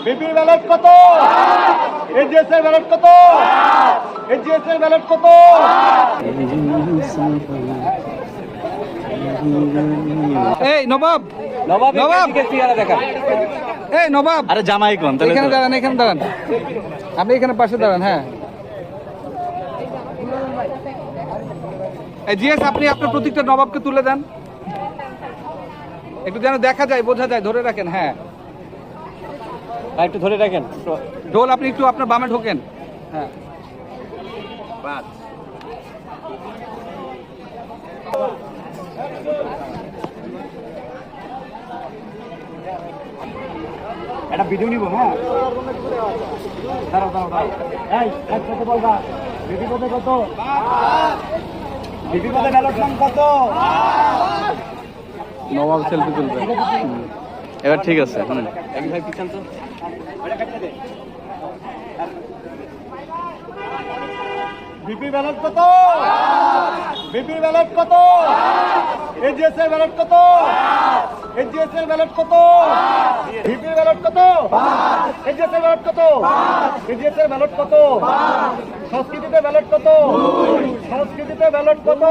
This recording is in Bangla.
বিপির ব্যালট কত? এজিএস এর ব্যালট কত? এজিএস এর ব্যালট কত? এই নবাব, নবাব নবাব। চেহারা দেখা। এই নবাব, আরে জামাই কোন? তাহলে এখানে দাঁড়ান, এখানে দাঁড়ান, আপনি এখানে পাশে দাঁড়ান। হ্যাঁ, এই জিএস, আপনি আপনার প্রত্যেকটা নবাবকে তুলে দেন, একটু যেন দেখা যায়, বোঝা যায়, ধরে রাখেন। হ্যাঁ, একটু ধরে রাখেন। ঢোল আপনি একটু আপনার বামে ঢোকেন। হ্যাঁ, বাস। একটা ভিডিও নিব। হ্যাঁ, দাঁড়াও দাঁড়াও দাঁড়াও। এই কত বলবা? বিপি পদে কত? বিপি পদে ব্যালট নাম কত? নবাব সেলফি তুলবে। এবার ঠিক আছে। এক ভাই পিছন তো। বিপি ব্যালট কত? বিপি ব্যালট কত? এজিএস এর ব্যালট কত? এজিএস এর ব্যালট কত? বিপি ব্যালট কত? এজিএস এর ব্যালট কত? এজিএস এর ব্যালট কত? সংস্কৃতিতে ব্যালট কত? সংস্কৃতিতে ব্যালট কত?